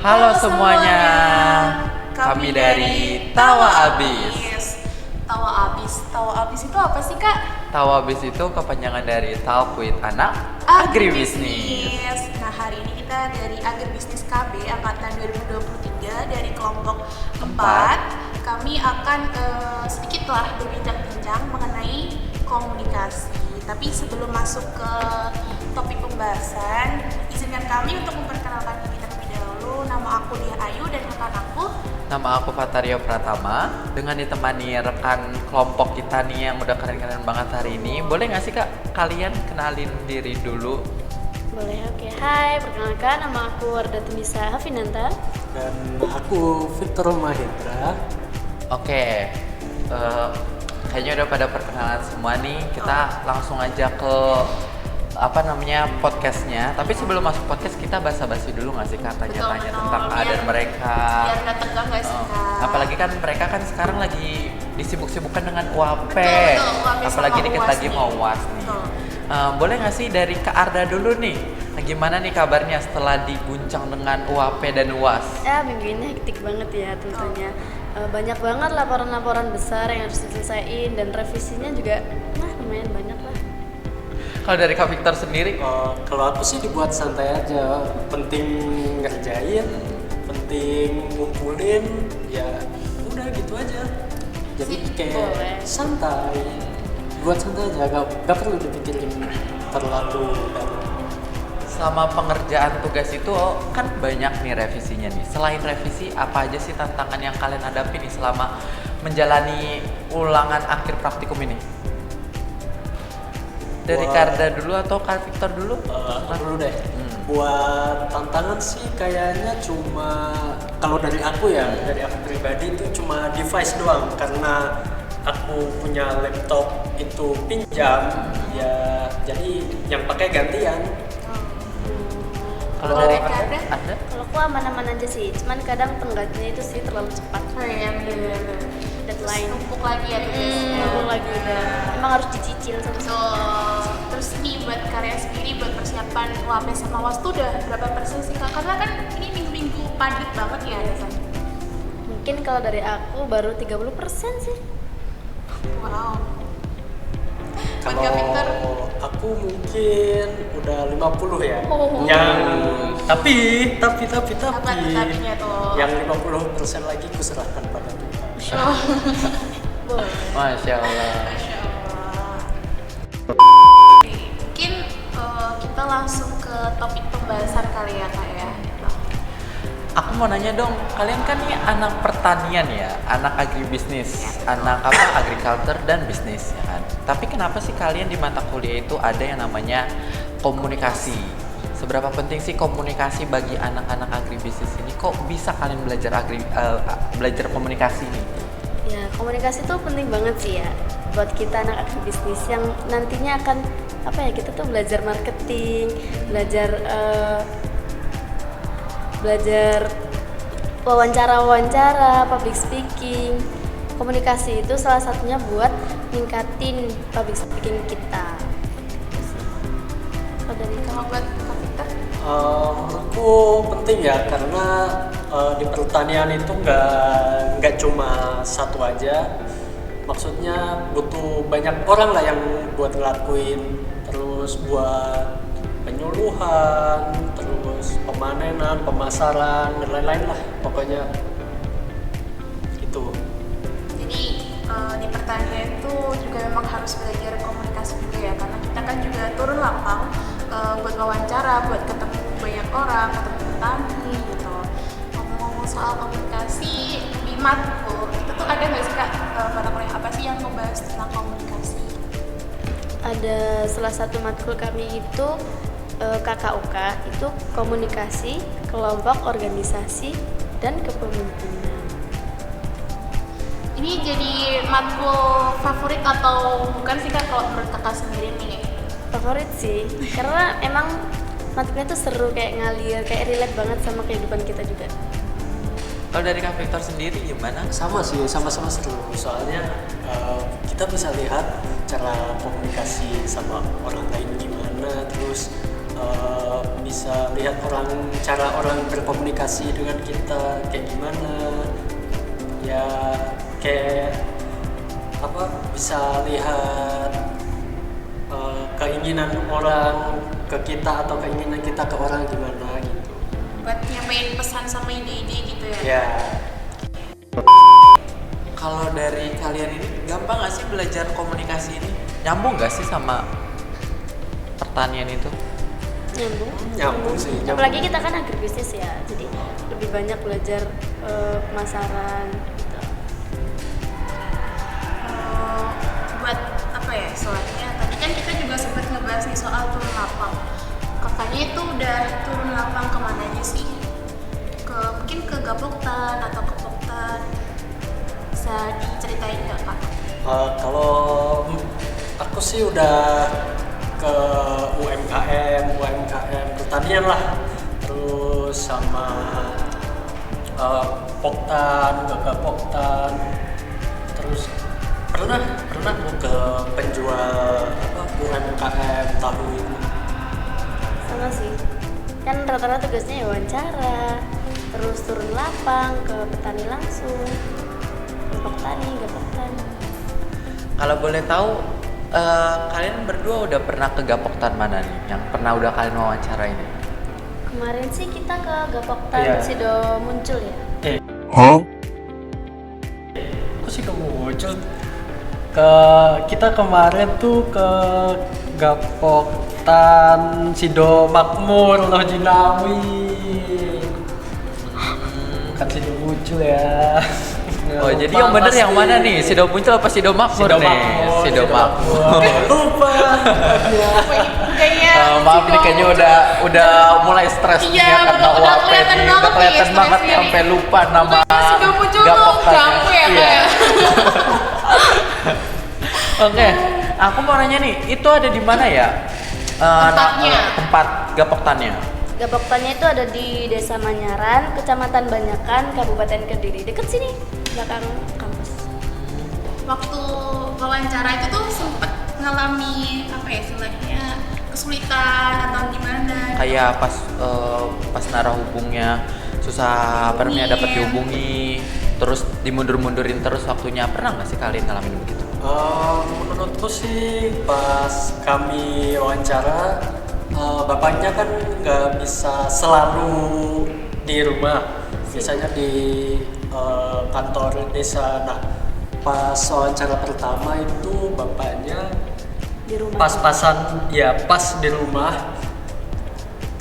Halo semuanya, kami dari Tawa Abis. Tawa Abis itu apa sih, Kak? Tawa Abis itu kepanjangan dari Talk with Anak Agribisnis. Nah, hari ini kita dari Agribisnis KB angkatan 2023 dari kelompok 4. Kami akan sedikitlah berbincang-bincang mengenai komunikasi. Tapi sebelum masuk ke topik pembahasan, izinkan kami untuk memperkenalkan diri terlebih dahulu. Nama aku Dia Ayu dan rekan aku. Nama aku Fatario Pratama, dengan ditemani rekan kelompok kita nih yang udah keren-keren banget hari ini. Boleh nggak sih Kak, kalian kenalin diri dulu? Boleh, oke. Hai, perkenalkan nama aku Warda Tunisa Hafinanta. Dan aku Victor Mahendra. Oke, kayaknya udah pada perkenalan semua nih. Kita langsung aja ke podcastnya. Tapi sebelum masuk podcast kita basa-basi dulu nggak sih Kak, tanya-tanya tentang keadaan mereka. Biar nggak tegang nggak sih, Kak? Apalagi kan mereka kan sekarang lagi disibuk-sibukkan dengan UAP. Betul, UAP Apalagi sama dikit UAS lagi nih. mau UAS nih. Betul. Boleh nggak sih dari Kak Arda dulu nih? Gimana nih kabarnya setelah diguncang dengan UAP dan UAS? Ya, minggu ini hektik banget ya tentunya. Banyak banget laporan-laporan besar yang harus diselesaikan dan revisinya juga lumayan banyak lah. Kalau dari Kak Victor sendiri? Kalau aku sih dibuat santai aja, penting ngerjain, penting ngumpulin, ya udah gitu aja. Jadi Sip, kayak boleh. santai, buat santai aja, gak perlu dipikirin terlalu dalam. Selama pengerjaan tugas itu kan banyak nih revisinya nih. Selain revisi, apa aja sih tantangan yang kalian hadapi nih selama menjalani ulangan akhir praktikum ini? Dari Wah. Kak Arda dulu atau Kak Victor dulu? Aku dulu deh. Buat tantangan sih kayaknya cuma, kalau dari aku ya, dari aku pribadi itu cuma device doang, karena aku punya laptop itu pinjam, ya jadi yang pakai gantian. Kalau Kalau dari Kak Arda? Arda? Kalau aku aman-aman aja sih, cuman kadang tenggatnya itu sih terlalu cepat. Oh iya, bener-bener. Deadline. Numpuk lagi ya tugasnya. Aku lagi udah, emang harus dicicil sama Betul. Terus nih buat karya sendiri, buat persiapan UAP sama UAS tuh udah berapa persen sih, Kak? Karena kan ini minggu-minggu padat banget ya rasanya. Mungkin kalau dari aku baru 30% sih. Wow. Buat Kak Kalau Victor? aku mungkin udah 50 ya. Oh. Yang tapi Apa tapinya tuh? yang 50% lagi kuserahkan pada Tuhan. Oh. Boleh. Masya Allah. Masya Allah. Mungkin kita langsung ke topik pembahasan kali ya, Kak ya. Aku mau nanya dong, kalian kan nih anak pertanian ya, anak agribisnis, anak agriculture dan bisnis ya kan. Tapi kenapa sih kalian di mata kuliah itu ada yang namanya komunikasi? Seberapa penting sih komunikasi bagi anak-anak agribisnis ini? Kok bisa kalian belajar komunikasi nih? Ya, komunikasi itu penting banget sih ya buat kita anak agribisnis yang nantinya akan kita tuh belajar marketing, belajar wawancara, public speaking. Komunikasi itu salah satunya buat ningkatin public speaking kita. Kalau dari kamu? Kalau buat Kak Victor? Menurutku penting ya, karena di pertanian itu nggak cuma satu aja. Maksudnya butuh banyak orang lah yang buat ngelakuin, terus buat penyuluhan, terus pemanenan, pemasaran, dan lain-lain lah pokoknya itu. Jadi di pertanian itu juga memang harus belajar komunikasi juga ya, karena kita kan juga turun lapang buat wawancara, buat ketemu banyak orang, ketemu petani gitu. Ngomong-ngomong soal komunikasi di matkul, itu tuh ada nggak sih Kak mata kuliah apa sih yang membahas tentang komunikasi? Ada salah satu matkul kami itu KKUK, itu komunikasi, kelompok, organisasi, dan kepemimpinan. Ini jadi matkul favorit atau bukan sih Kak kalau menurut Kakak sendiri nih? Favorit sih, karena emang matkulnya tuh seru, kayak ngalir, kayak relate banget sama kehidupan kita juga. Kalau dari Kak Victor sendiri gimana? Sama sih, sama-sama seru. Soalnya kita bisa lihat cara komunikasi sama orang lain gimana, terus bisa lihat cara orang berkomunikasi dengan kita kayak gimana. Ya kayak apa, bisa lihat keinginan orang ke kita atau keinginan kita ke orang gimana gitu. Buat nyampein pesan sama ide-ide gitu ya. Ya. Kalau dari kalian ini gampang nggak sih belajar komunikasi ini? Nyambung nggak sih sama pertanian itu? Nyambung sih. Apalagi kita kan agribisnis ya, jadi lebih banyak belajar pemasaran gitu. Buat apa ya, soalnya tadi kan kita juga sempat ngebahas nih soal turun lapang. Kakaknya itu udah turun lapang kemana aja sih? Mungkin ke Gapoktan atau ke Poktan. Bisa diceritain nggak Kak? Kalau aku sih udah ke UMKM pertanian lah, terus sama Poktan, Gapoktan, terus pernah aku ke penjual UMKM tahu itu. Sama sih, kan rata-rata tugasnya ya wawancara, terus turun lapang ke petani langsung, ke petani, Kalau boleh tahu, kalian berdua udah pernah ke Gapoktan mana nih? Yang pernah udah kalian wawancara ini? Kemarin sih kita ke Gapoktan Iya. Sido Muncul ya. Aku sih kamu muncul kita kemarin tuh ke Gapoktan Sido Makmur loh Jinawi. Kan Sido muncul ya. Oh, jadi yang bener yang mana nih? Sido Muncul apa Sido Makmur nih? Sido Makmur. Lupa. Kayaknya Maaf nih, kayaknya udah mulai stres nih Iya, ya karena udah UAP kelihatan nih. banget Udah nih kelihatan banget stresnya sampai nih. lupa nama Sido Muncul tuh Gapoktannya. ganggu ya Iya. kayak. Oke, aku mau nanya nih, itu ada di mana ya? Tempatnya. Tempat Gapoktannya. Gapoktannya itu ada di Desa Manyaran, Kecamatan Banyakan, Kabupaten Kediri. Deket sini, belakang kampus. Waktu wawancara itu tuh sempet ngalami apa ya istilahnya, kesulitan atau gimana? Kayak pas naruh hubungnya susah apa namanya dapat dihubungi, terus dimundur-mundurin terus waktunya. Pernah nggak sih kalian ngalamin begitu? Menurutku sih pas kami wawancara, bapaknya kan nggak bisa selalu di rumah, biasanya di kantor desa. Nah, pas wawancara pertama itu bapaknya Di rumah. pas-pasan, ya pas di rumah.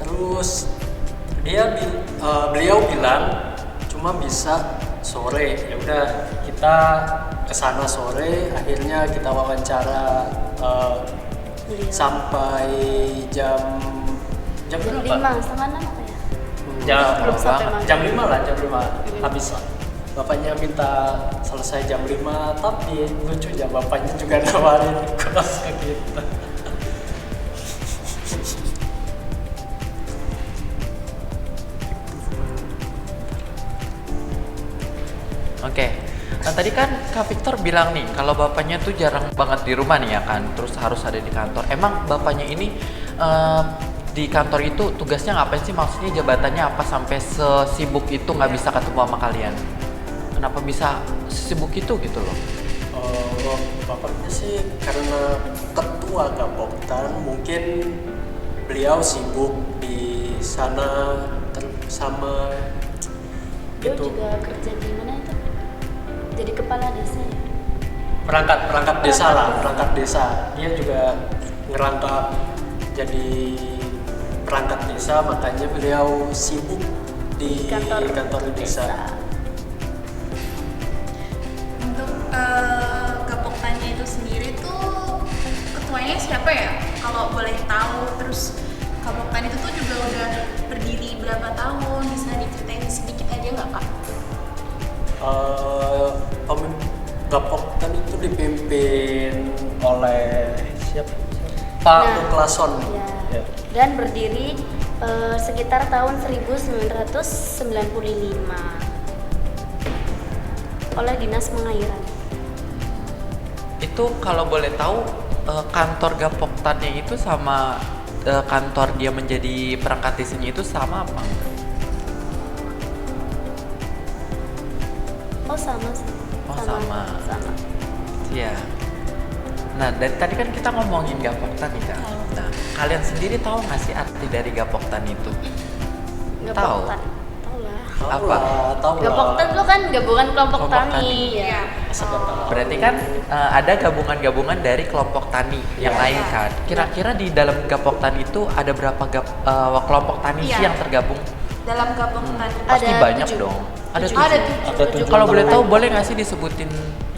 Terus beliau bilang cuma bisa sore. Ya udah, kita kesana sore. Akhirnya kita wawancara Beliau. sampai jam berapa? 5:30 apa ya? Jam, sampai maghrib. jam 5 lah, jam 5 habis lah. Bapaknya minta selesai jam 5, tapi lucunya bapaknya juga nawarin kos ke kita. Oke. Nah tadi kan Kak Victor bilang nih kalau bapaknya tuh jarang banget di rumah nih ya kan, terus harus ada di kantor. Emang bapaknya ini di kantor itu tugasnya ngapain sih? Maksudnya jabatannya apa sampai sesibuk itu nggak bisa ketemu sama kalian? Kenapa bisa sesibuk itu gitu loh? Bapaknya sih karena ketua Gapoktan, mungkin beliau sibuk di sana sama Beliau gitu. juga kerja di mana itu? Jadi kepala desa ya? Perangkat desa lah, perangkat desa. Dia juga ngerangkap jadi perangkat desa, makanya beliau sibuk di kantor desa. Untuk Gapoktannya itu sendiri tuh ketuanya siapa ya? Kalau boleh tahu. Terus Gapoktan itu tuh juga udah berdiri berapa tahun? Bisa diceritain sedikit aja nggak Kak? Gapoktan itu dipimpin oleh siapa? Pak Nah, Muklason. Ya. Ya. Dan berdiri sekitar tahun 1995 oleh Dinas Pengairan. Itu kalau boleh tahu kantor Gapoktannya itu sama kantor dia menjadi perangkat desanya itu sama apa enggak? Oh sama sih. Oh, sama. Sama. Iya. Nah, dari tadi kan kita ngomongin Gapoktan nih Kak. Nah, kalian sendiri tahu nggak sih arti dari Gapoktan itu? Nggak Tahu. Poktan. Tahu lah. Apa? Tahu Nggak Poktan itu kan gabungan kelompok Kelompok tani. tani. Ya. Berarti kan ada gabungan-gabungan dari kelompok tani yang lain kan. Kira-kira di dalam Gapoktan itu ada berapa kelompok tani sih Iya. yang tergabung? Dalam gabungan. Pasti Ada banyak 7. dong. Ada Oh, ada 7. Ada 7. Kalau boleh tahu, tani. boleh nggak sih disebutin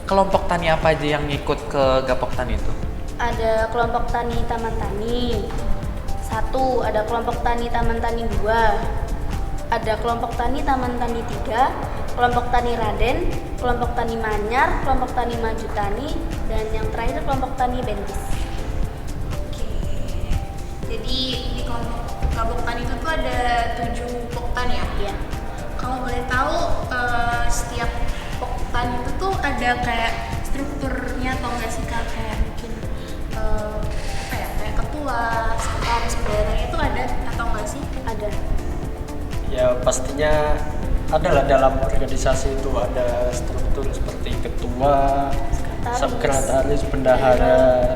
kelompok tani apa aja yang ngikut ke Gapoktan itu? Ada kelompok tani Taman Tani 1, ada kelompok tani Taman Tani 2, ada kelompok tani Taman Tani 3, kelompok tani Raden, kelompok tani Manyar, kelompok tani Maju Tani, dan yang terakhir kelompok tani Bentis. Oke. Jadi di kelompok Gapoktan itu tuh ada 7 poktan ya. Iya. Kalau boleh tahu setiap poktan itu tuh ada kayak strukturnya atau enggak sih Kak? Kayak mungkin apa ya, kayak ketua, sekretaris, bendaharanya itu ada atau enggak sih? Ada. Ya pastinya adalah dalam organisasi itu ada struktur seperti ketua, sekretaris, bendahara,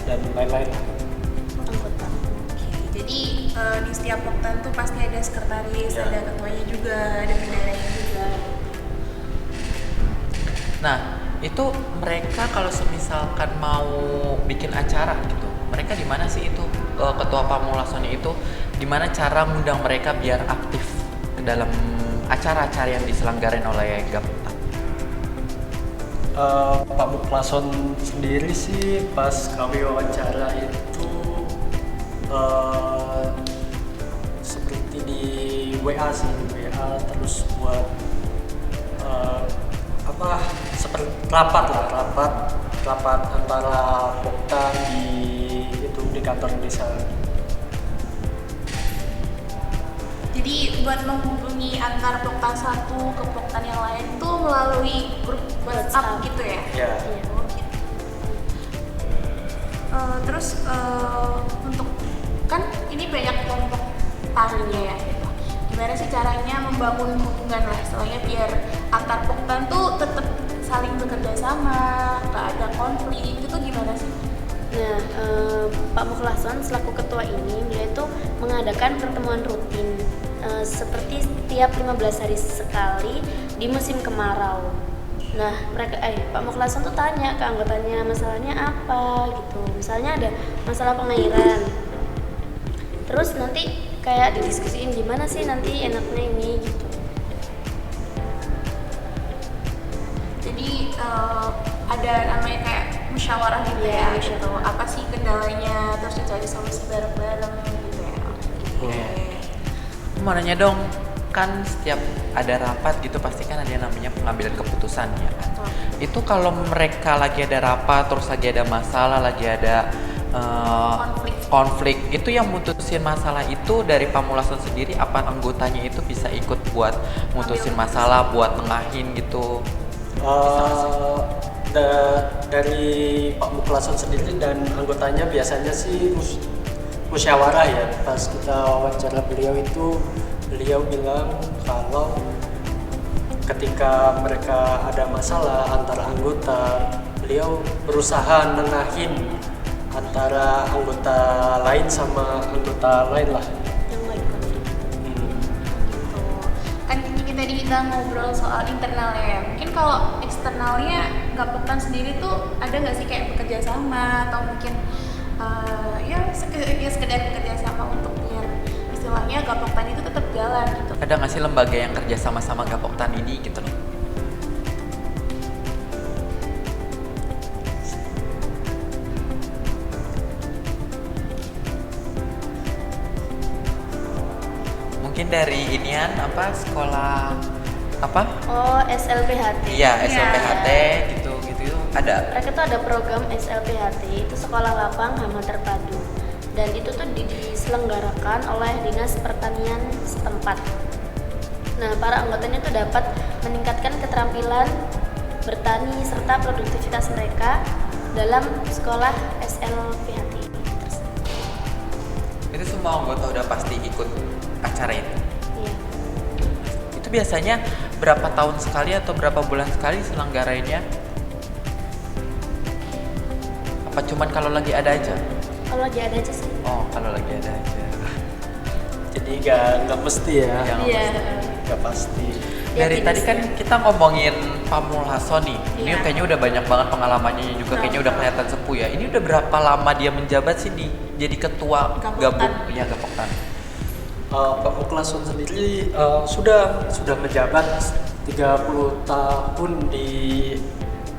dan lain-lain. Anggota. Oke, jadi di setiap poktan tuh pasti ada sekretaris, Ya. ada ketuanya juga, ada bendaharanya juga. Nah, itu mereka kalau semisalkan mau bikin acara gitu, mereka di mana sih itu ketua Pamulasonnya itu di mana cara ngundang mereka biar aktif ke dalam acara-acara yang diselenggarain oleh Gapoktan? Pak Muklason sendiri sih pas kami wawancara itu seperti di WA sih, di WA terus buat seperti rapat antara Poktan di kantor desa. Jadi buat menghubungi antar poktan satu ke poktan yang lain tuh melalui grup WhatsApp gitu ya? Ya. Oh, gitu. Terus untuk kan ini banyak kelompok taninya ya, gitu. Gimana sih caranya membangun hubungan lah, soalnya biar antar poktan tuh tetap saling bekerja sama, nggak ada konflik, itu gimana sih? Nah, Pak Mukhlason selaku ketua ini, beliau itu mengadakan pertemuan rutin seperti setiap 15 hari sekali di musim kemarau. Nah, Pak Mukhlason tuh tanya ke anggotanya masalahnya apa gitu. Misalnya ada masalah pengairan. Terus nanti kayak didiskusiin gimana sih nanti enaknya ini gitu. Jadi ada namanya kayak musyawarah gitu Iya, ya, gitu. Apa sih kendalanya, terus dicari solusi bareng-bareng gitu ya. Oke. Aku mau nanya dong, kan setiap ada rapat gitu pasti kan ada yang namanya pengambilan keputusan ya kan. Betul. Itu kalau mereka lagi ada rapat, terus lagi ada masalah, lagi ada konflik, itu yang mutusin masalah itu dari Pamulason sendiri apa anggotanya itu bisa ikut buat mutusin masalah, buat nengahin gitu? Dari Pak Muklason sendiri dan anggotanya biasanya sih musyawarah ya. Pas kita wawancara beliau itu, beliau bilang kalau ketika mereka ada masalah antara anggota, beliau berusaha nengahin antara anggota lain sama anggota lain lah. Yang lagi konflik. Gitu. Kan ini tadi kita ngobrol soal internalnya ya. Mungkin kalau eksternalnya Gapoktan sendiri tuh ada nggak sih kayak bekerja sama atau mungkin sekedar bekerja sama untuk biar istilahnya Gapoktan itu tetap jalan gitu. Ada nggak sih lembaga yang kerja sama-sama Gapoktan ini gitu loh? Mungkin dari inian apa sekolah apa? Oh, SLPHT. Iya, SLPHT gitu ada. Mereka tuh ada program SLPHT, itu sekolah lapang hama terpadu, dan itu tuh diselenggarakan oleh Dinas Pertanian setempat. Nah, para anggotanya tuh dapat meningkatkan keterampilan bertani serta produktivitas mereka dalam sekolah SLPHT. Itu semua anggota udah pasti ikut acara itu. Iya. Itu biasanya berapa tahun sekali atau berapa bulan sekali selenggarainnya? Apa cuman kalau lagi ada aja? Kalau lagi ada aja sih. Oh, kalau lagi ada aja. Jadi nggak mesti ya. Yang Iya. Nggak pasti. Ya, Dari tidak tadi kan sih. kita ngomongin Pak Mulhaso nih. Ini Iya. kayaknya udah banyak banget pengalamannya juga, kayaknya udah kelihatan sepuh ya. Ini udah berapa lama dia menjabat sih di jadi ketua Gapoktan. gabung ya Gapoktan? Pak Muklason sendiri sudah menjabat 30 tahun di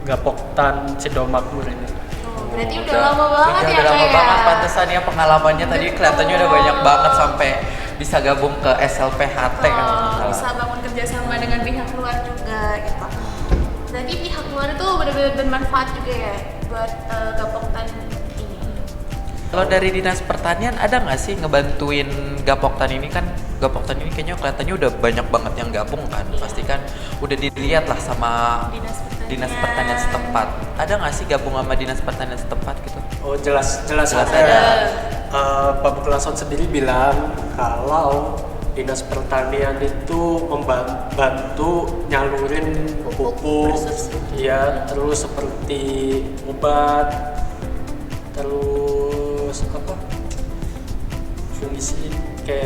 Gapoktan Sidomakmur ini. Oh, berarti udah lama banget ya Udah lama Kak, banget, ya? pantesan ya pengalamannya tadi kelihatannya udah banyak banget sampai bisa gabung ke SLPHT kan. Oh, bisa bangun kerjasama dengan pihak luar juga gitu. Berarti pihak luar itu benar-benar bermanfaat juga ya buat Gapoktan ini. Kalau dari Dinas Pertanian ada nggak sih ngebantuin Gapoktan ini kan? Gapoktan ini kayaknya kelihatannya udah banyak banget yang gabung kan. Iya. Pasti kan udah dilihat lah sama Dinas Pertanian. Dinas Pertanian setempat. Ada nggak sih gabung sama Dinas Pertanian setempat gitu? Oh jelas Jelas ada. ada. Pak Muklason sendiri bilang kalau Dinas Pertanian itu membantu nyalurin pupuk, ya terus seperti obat, terus apa? Fungisida,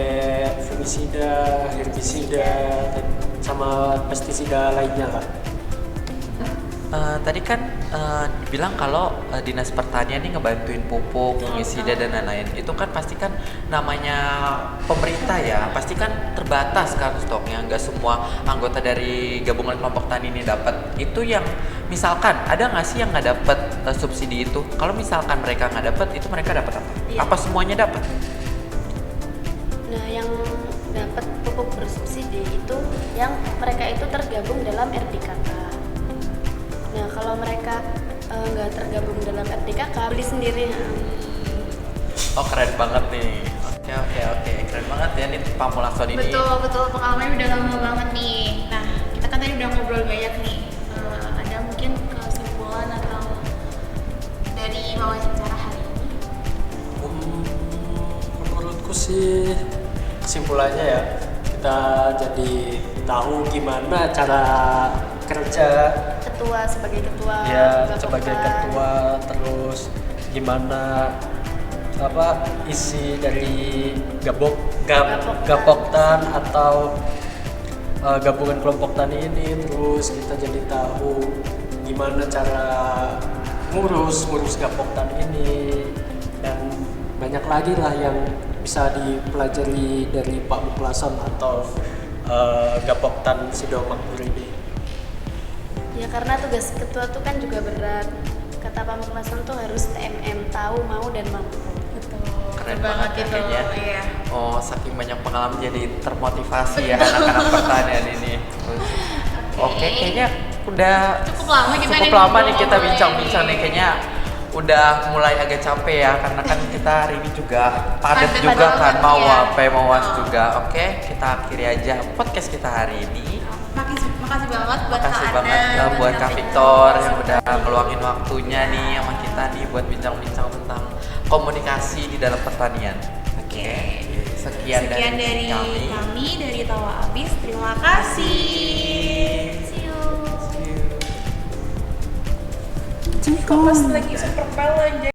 herbisida, dan sama pestisida lainnya lah. Tadi kan bilang kalau Dinas Pertanian ini ngebantuin pupuk, fungisida dan lain-lain. Itu kan pasti kan namanya pemerintah ya, pasti kan terbatas kan stoknya. Nggak semua anggota dari gabungan kelompok tani ini dapat. Itu yang misalkan ada nggak sih yang nggak dapat subsidi itu? Kalau misalkan mereka nggak dapat, itu mereka dapat apa? Iya. Apa semuanya dapat? Nah, yang dapat pupuk bersubsidi itu yang mereka itu tergabung dalam RDKK. Nah, kalau mereka nggak tergabung dalam RDKK, beli sendiri. Oh keren banget nih. Oke, keren banget ya nih Pak Mulason ini. Betul, pengalamannya udah lama banget nih. Nah, kita kan tadi udah ngobrol banyak nih. Ada mungkin kesimpulan atau dari wawancara hari ini? Menurutku sih kesimpulannya ya kita jadi tahu gimana cara kerja Ketua sebagai ketua. ya Gapoktan. sebagai ketua, terus gimana apa isi dari Gapoktan atau gabungan kelompok tani ini, terus kita jadi tahu gimana cara ngurus Gapoktan ini, dan banyak lagi lah yang bisa dipelajari dari Pak Muklason atau Gapoktan Sidomakmur ini. Ya karena tugas ketua tuh kan juga berat. Kata Pak Muklason tuh harus TMM, tahu, mau dan mampu. Betul. Keren banget ya gitu. kayaknya. Iya. Oh, saking banyak pengalaman jadi termotivasi ya anak-anak pertanian ini. Oke, kayaknya udah Cukup lama kita cukup nih lama nih kita ngobrol-ngobrol bincang-bincang ini. nih, kayaknya udah mulai agak capek ya karena kan kita hari ini juga padat Padat juga kan, banget, mau iya. apa mau was Oh. juga. Oke, kita akhiri aja podcast kita hari ini. Makasih banget buat Makasih Kak banget Ana, ya buat Kak Victor yang udah ngeluangin waktunya nih sama kita nih buat bincang-bincang tentang komunikasi di dalam pertanian. Oke. Sekian dari kami dari Tawa Abis. Terima kasih. See you. Kok pas lagi super pelon